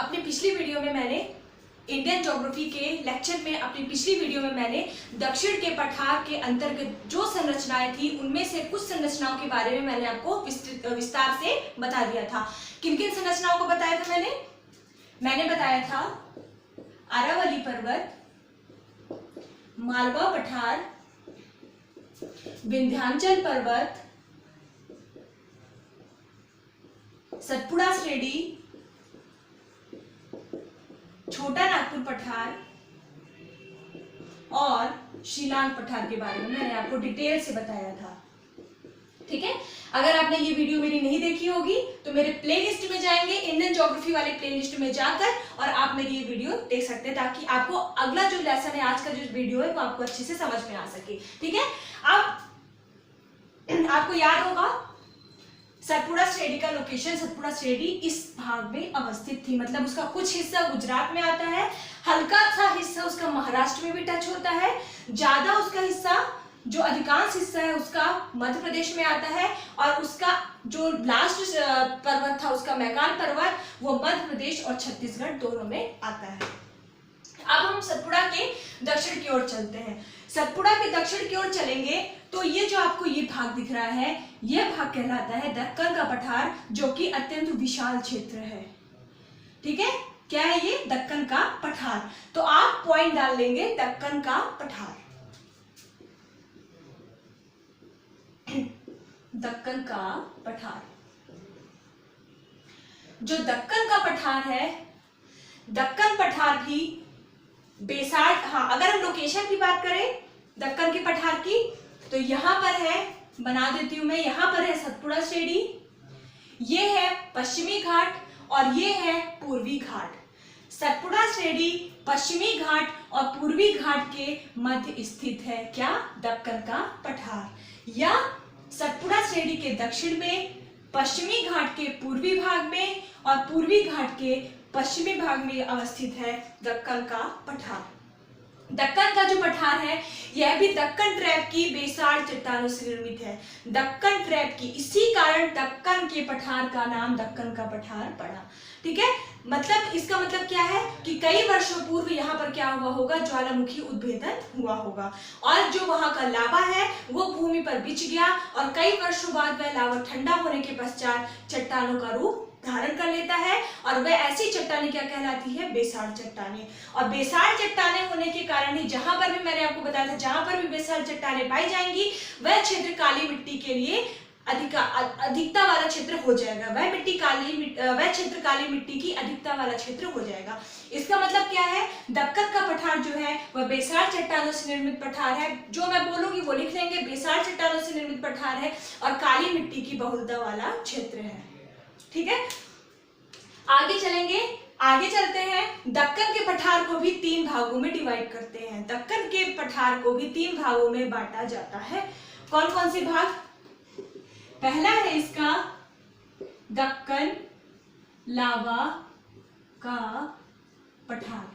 अपनी पिछली वीडियो में मैंने इंडियन ज्योग्राफी के लेक्चर में अपनी पिछली वीडियो में मैंने दक्षिण के पठार के अंतर्गत जो संरचनाएं थी उनमें से कुछ संरचनाओं के बारे में मैंने आपको विस्तार से बता दिया था। किन किन संरचनाओं को बताया था मैंने बताया था अरावली पर्वत, मालवा पठार, विंध्याचल पर्वत, सतपुड़ा श्रेणी, छोटा नागपुर पठार और शिलांग पठार के बारे में मैंने आपको डिटेल से बताया था। ठीक है, अगर आपने ये वीडियो मेरी नहीं देखी होगी तो मेरे प्लेलिस्ट में जाएंगे, इंडियन ज्योग्राफी वाले प्लेलिस्ट में जाकर और आप मेरी ये वीडियो देख सकते हैं ताकि आपको अगला जो लेसन है, आज का जो वीडियो है वो आपको अच्छे से समझ में आ सके। ठीक है, अब आपको याद होगा सतपुड़ा श्रेणी का लोकेशन, सतपुड़ा श्रेणी इस भाग में अवस्थित थी, मतलब उसका कुछ हिस्सा गुजरात में आता है, हल्का सा हिस्सा उसका महाराष्ट्र में भी टच होता है, ज्यादा उसका हिस्सा जो अधिकांश हिस्सा है उसका मध्य प्रदेश में आता है और उसका जो लास्ट पर्वत था उसका मैकाल पर्वत वो मध्य प्रदेश और छत्तीसगढ़ दोनों में आता है। अब हम सतपुड़ा के दक्षिण की ओर चलते हैं। सतपुड़ा के दक्षिण की ओर चलेंगे तो ये जो आपको ये भाग दिख रहा है, यह भाग कहलाता है दक्कन का पठार, जो कि अत्यंत विशाल क्षेत्र है। ठीक है, क्या है ये? दक्कन का पठार। तो आप पॉइंट डाल लेंगे दक्कन का पठार। दक्कन का पठार, जो दक्कन का पठार है, दक्कन पठार भी बेसाड़, हाँ अगर हम लोकेशन की बात करें दक्कन के पठार की तो यहां पर है, बना देती हूं मैं, यहां पर है सतपुड़ा श्रेणी, ये है पश्चिमी घाट और ये है पूर्वी घाट। सतपुड़ा श्रेणी पश्चिमी घाट और पूर्वी घाट के मध्य स्थित है। क्या? दक्कन का पठार। या सतपुड़ा श्रेणी के दक्षिण में, पश्चिमी घाट के पूर्वी भाग में और पूर्वी घाट के पश्चिमी भाग में अवस्थित है दक्कन का पठार। दक्कन का जो पठार है यह भी दक्कन ट्रैप की बेसाड़ चट्टानों से निर्मित है। दक्कन ट्रैप की, इसी कारण दक्कन के पठार का नाम दक्कन का पठार पड़ा। ठीक है, मतलब इसका मतलब क्या है कि कई वर्षों पूर्व यहाँ पर क्या हुआ होगा, ज्वालामुखी उद्भेदन हुआ होगा और जो वहां का लावा है वो भूमि पर बिछ गया और कई वर्षों बाद वह लावा ठंडा होने के पश्चात चट्टानों का रूप धारण कर लेता है और वह ऐसी चट्टानें क्या कहलाती है? बेसाड़ चट्टानें। और बेसाड़ चट्टानें होने के कारण ही जहां पर भी मैंने आपको बताया था, जहां पर भी बेसाड़ चट्टानें पाई जाएंगी वह क्षेत्र काली मिट्टी के लिए अधिकता वाला क्षेत्र हो जाएगा। वह क्षेत्र काली मिट्टी की अधिकता वाला क्षेत्र हो जाएगा। इसका मतलब क्या है? दक्कन का पठार जो है वह बेसाड़ चट्टानों से निर्मित पठार है। जो मैं बोलूंगी वो लिख लेंगे, बेसाड़ चट्टानों से निर्मित पठार है और काली मिट्टी की बहुलता वाला क्षेत्र है। ठीक है, आगे चलेंगे, आगे चलते हैं। दक्कन के पठार को भी 3 भागों में डिवाइड करते हैं। दक्कन के पठार को भी 3 भागों में बांटा जाता है। कौन कौन से भाग? पहला है इसका दक्कन लावा का पठार।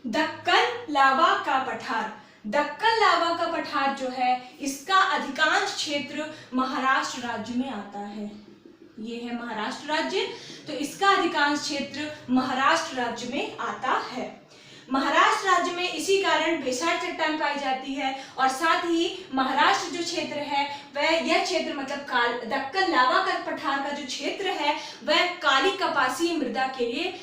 दक्कन लावा का पठार, दक्कन लावा का पठार जो है इसका अधिकांश क्षेत्र महाराष्ट्र राज्य में आता है। ये है महाराष्ट्र राज्य, तो इसका अधिकांश क्षेत्र महाराष्ट्र राज्य में आता है। महाराष्ट्र राज्य में इसी कारण बेसाड़ चट्टान पाई जाती है और साथ ही महाराष्ट्र जो क्षेत्र है वह, यह क्षेत्र मतलब दक्कन लावा का पठार का जो क्षेत्र है वह काली कपासी मृदा के लिए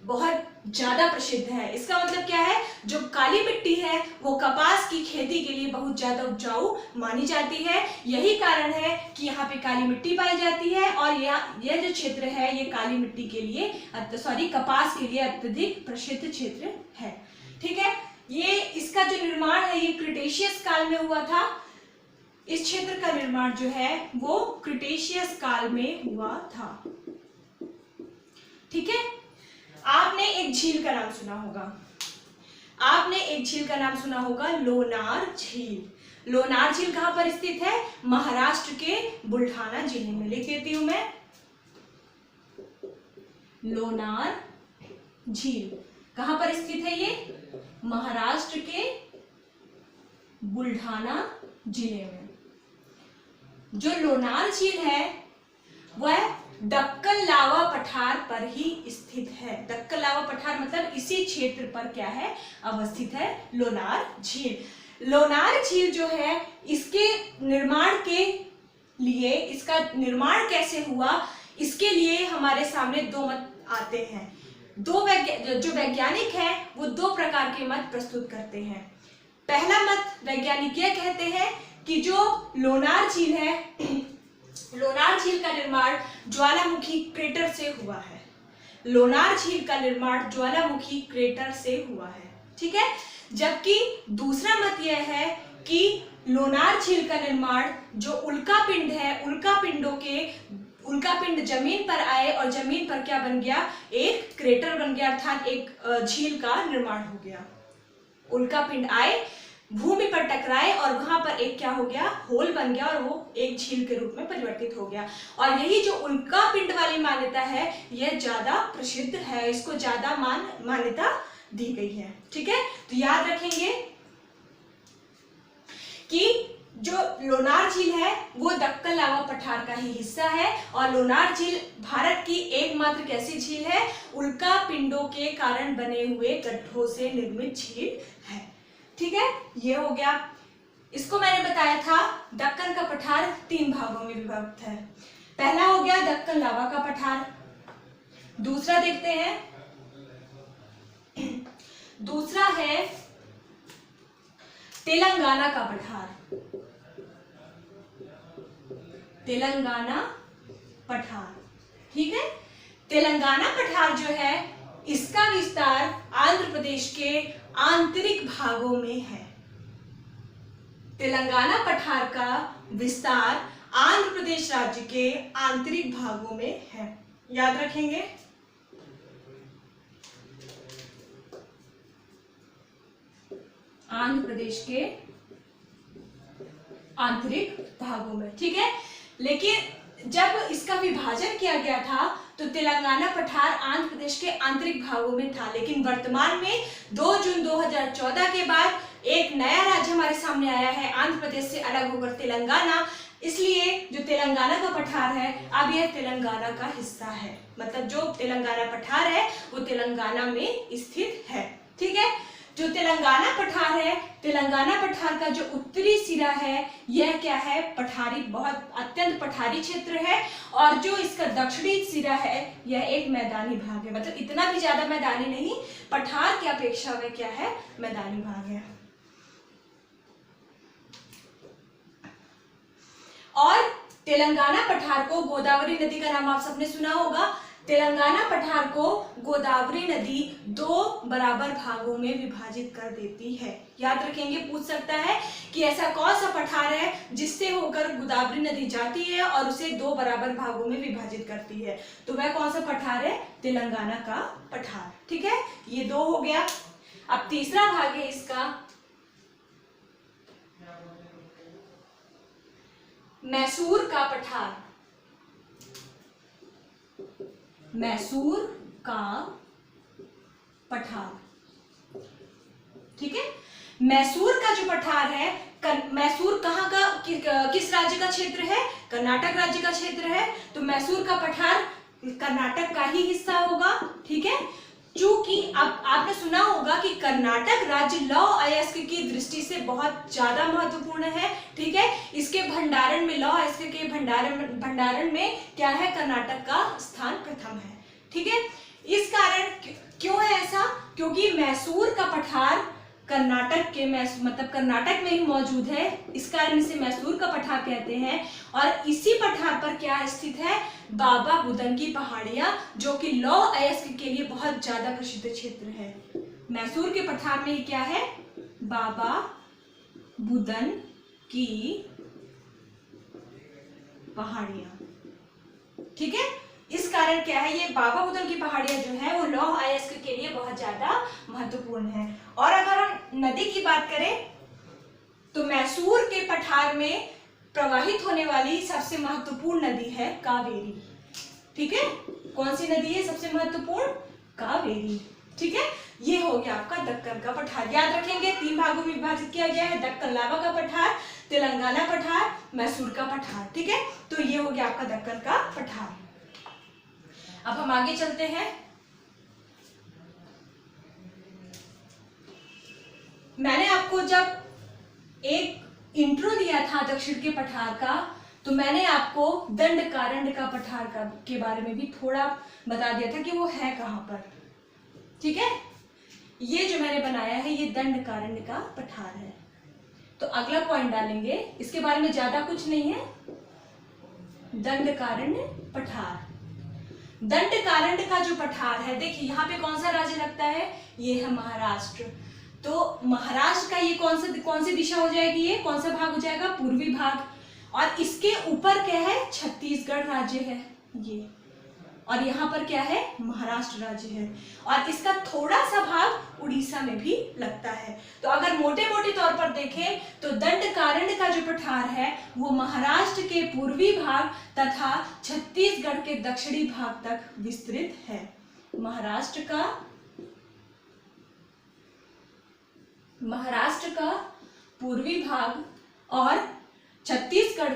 बहुत ज्यादा प्रसिद्ध है। इसका मतलब क्या है? जो काली मिट्टी है वो कपास की खेती के लिए बहुत ज्यादा उपजाऊ मानी जाती है। यही कारण है कि यहाँ पे काली मिट्टी पाई जाती है और यह जो क्षेत्र है ये काली मिट्टी के लिए कपास के लिए अत्यधिक प्रसिद्ध क्षेत्र है। ठीक है, ये इसका जो निर्माण है ये क्रिटेशियस काल में हुआ था। इस क्षेत्र का निर्माण जो है वो क्रिटेशियस काल में हुआ था। ठीक है, आपने एक झील का नाम सुना होगा, आपने एक झील का नाम सुना होगा, लोनार झील। लोनार झील कहां पर स्थित है? महाराष्ट्र के बुल्ढाना जिले में। लिख देती हूं मैं, लोनार झील कहां पर स्थित है? ये महाराष्ट्र के बुल्ढाना जिले में। जो लोनार झील है वह दक्कन लावा पठार पर ही स्थित है। दक्कन लावा पठार मतलब इसी क्षेत्र पर क्या है, अवस्थित है लोनार झील। लोनार झील जो है इसके निर्माण के लिए, इसका निर्माण कैसे हुआ इसके लिए हमारे सामने दो मत आते हैं। जो वैज्ञानिक है वो दो प्रकार के मत प्रस्तुत करते हैं। पहला मत वैज्ञानिक यह कहते हैं कि जो लोनार झील है, लोनार झील का निर्माण ज्वालामुखी क्रेटर से हुआ है। लोनार झील का निर्माण ज्वालामुखी क्रेटर से हुआ है, ठीक है। जबकि दूसरा मत यह है कि लोनार झील का निर्माण जो उल्कापिंड है, उल्कापिंड जमीन पर आए और जमीन पर क्या बन गया, एक क्रेटर बन गया, अर्थात एक झील का निर्माण हो गया। उल्कापिंड आए, भूमि पर टकराए और वहां पर एक क्या हो गया, होल बन गया और वो एक झील के रूप में परिवर्तित हो गया। और यही जो उल्कापिंड वाली मान्यता है यह ज्यादा प्रसिद्ध है, इसको ज्यादा मान्यता दी गई है, ठीक है। तो याद रखेंगे कि जो लोनार झील है वो दक्कन लावा पठार का ही हिस्सा है और लोनार झील भारत की एकमात्र कैसी झील है, उल्कापिंडों के कारण बने हुए गड्ढों से निर्मित झील है, ठीक है। ये हो गया। इसको मैंने बताया था दक्कन का पठार 3 भागों में विभक्त है। पहला हो गया दक्कन लावा का पठार। दूसरा देखते हैं, दूसरा है तेलंगाना का पठार। तेलंगाना पठार, ठीक है। तेलंगाना पठार जो है इसका विस्तार आंध्र प्रदेश के आंतरिक भागों में है। तेलंगाना पठार का विस्तार आंध्र प्रदेश राज्य के आंतरिक भागों में है, याद रखेंगे। आंध्र प्रदेश के आंतरिक भागों में, ठीक है। लेकिन जब इसका विभाजन किया गया था तो तेलंगाना पठार आंध्र प्रदेश के आंतरिक भागों में था, लेकिन वर्तमान में 2 जून 2014 के बाद एक नया राज्य हमारे सामने आया है, आंध्र प्रदेश से अलग होकर तेलंगाना। इसलिए जो तेलंगाना का पठार है अब यह तेलंगाना का हिस्सा है, मतलब जो तेलंगाना पठार है वो तेलंगाना में स्थित है, ठीक है। जो तेलंगाना पठार है, तेलंगाना पठार का जो उत्तरी सिरा है यह क्या है, पठारी, बहुत अत्यंत पठारी क्षेत्र है। और जो इसका दक्षिणी सिरा है यह एक मैदानी भाग है, मतलब इतना भी ज्यादा मैदानी नहीं, पठार की अपेक्षा में क्या है, मैदानी भाग है। और तेलंगाना पठार को गोदावरी नदी का नाम आप सबने सुना होगा। तेलंगाना पठार को गोदावरी नदी 2 बराबर भागों में विभाजित कर देती है, याद रखेंगे। पूछ सकता है कि ऐसा कौन सा पठार है जिससे होकर गोदावरी नदी जाती है और उसे 2 बराबर भागों में विभाजित करती है, तो वह कौन सा पठार है, तेलंगाना का पठार, ठीक है। ये 2 हो गया। अब तीसरा भाग है इसका मैसूर का पठार। मैसूर का पठार, ठीक है। मैसूर का जो पठार है, मैसूर कहाँ का, किस राज्य का क्षेत्र है, कर्नाटक राज्य का क्षेत्र है, तो मैसूर का पठार कर्नाटक का ही हिस्सा होगा, ठीक है। चूंकि अब आपने सुना होगा कि कर्नाटक राज्य लौह अयस्क की दृष्टि से बहुत ज्यादा महत्वपूर्ण है, ठीक है। इसके भंडारण में, लौह अयस्क के भंडारण में क्या है, कर्नाटक का स्थान प्रथम है, ठीक है। इस कारण क्यों है ऐसा, क्योंकि मैसूर का पठार कर्नाटक के मतलब कर्नाटक में ही मौजूद है, इस कारण इसे मैसूर का पठार कहते हैं। और इसी पठार पर क्या स्थित है, बाबा बुदन की पहाड़ियां, जो कि लौह अयस्क के लिए बहुत ज्यादा प्रसिद्ध क्षेत्र है। मैसूर के पठार में क्या है, बाबा बुदन की पहाड़ियां, ठीक है। इस कारण क्या है, ये बाबा बुदन की पहाड़ियां जो है वो लौह अयस्क के लिए बहुत ज्यादा महत्वपूर्ण है। और अगर हम नदी की बात करें तो मैसूर के पठार में प्रवाहित होने वाली सबसे महत्वपूर्ण नदी है कावेरी, ठीक है। कौन सी नदी है सबसे महत्वपूर्ण, कावेरी, ठीक है। ये हो गया आपका दक्कन का पठार, याद रखेंगे 3 भागों में विभाजित किया गया है, दक्कन लावा का पठार, तेलंगाना पठार, मैसूर का पठार, ठीक है। तो ये हो गया आपका दक्कन का पठार। अब हम आगे चलते हैं। मैंने आपको जब एक इंट्रो दिया था दक्षिण के पठार का, तो मैंने आपको दंडकारण्य का पठार के बारे में भी थोड़ा बता दिया था कि वो है कहाँ पर। ठीक है, ये जो मैंने बनाया है ये दंडकारण्य का पठार है। तो अगला पॉइंट डालेंगे, इसके बारे में ज्यादा कुछ नहीं है। दंडकारण्य पठार, दंडकारण्य का जो पठार है, देखिए यहाँ पे कौन सा राज्य लगता है, ये है महाराष्ट्र। तो महाराष्ट्र का ये कौन सी दिशा हो जाएगी, ये कौन सा भाग हो जाएगा, पूर्वी भाग। और इसके ऊपर क्या है, छत्तीसगढ़ राज्य है ये, और यहाँ पर क्या है, महाराष्ट्र राज्य है। और इसका थोड़ा सा भाग उड़ीसा में भी लगता है। तो अगर मोटे मोटे तौर पर देखें तो दंडकारण्य का जो पठार है वो महाराष्ट्र के पूर्वी भाग तथा छत्तीसगढ़ के दक्षिणी भाग तक विस्तृत है। महाराष्ट्र का पूर्वी भाग और छत्तीसगढ़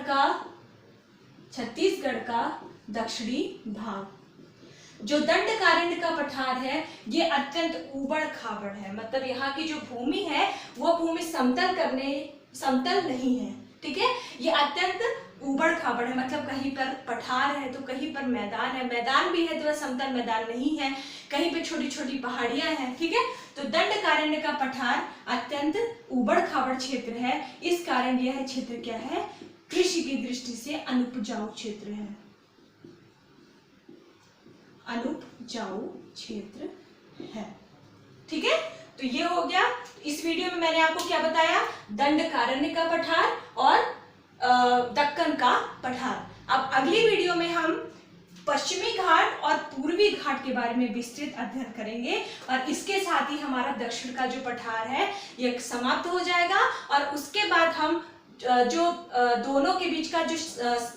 का दक्षिणी भाग। जो दंडकारण्य का पठार है ये अत्यंत ऊबड़ खाबड़ है, मतलब यहाँ की जो भूमि है वो भूमि समतल नहीं है। ठीक है, ये अत्यंत ऊबड़ खाबड़ है, मतलब कहीं पर पठार है तो कहीं पर मैदान है, मैदान भी है तो वह समतल मैदान नहीं है, कहीं पे छोटी छोटी पहाड़ियां हैं। ठीक है, तो दंडकारण्य का पठार अत्यंत ऊबड़ खाबड़ क्षेत्र है। इस कारण यह क्षेत्र क्या है, कृषि की दृष्टि से अनुपजाऊ क्षेत्र है, अनुपजाऊ क्षेत्र है। ठीक है, तो ये हो गया। इस वीडियो में मैंने आपको क्या बताया, दंडकारण्य का पठार और दक्कन का पठार। अब अगली वीडियो में हम पश्चिमी घाट और पूर्वी घाट के बारे में विस्तृत अध्ययन करेंगे, और इसके साथ ही हमारा दक्षिण का जो पठार है यह समाप्त हो जाएगा। और उसके बाद हम जो दोनों के बीच का जो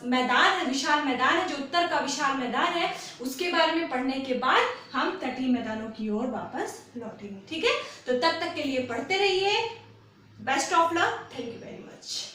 मैदान है, विशाल मैदान है, जो उत्तर का विशाल मैदान है, उसके बारे में पढ़ने के बाद हम तटीय मैदानों की ओर वापस लौटेंगे। ठीक है, तो तब तक के लिए पढ़ते रहिए। Best of luck, thank you very much.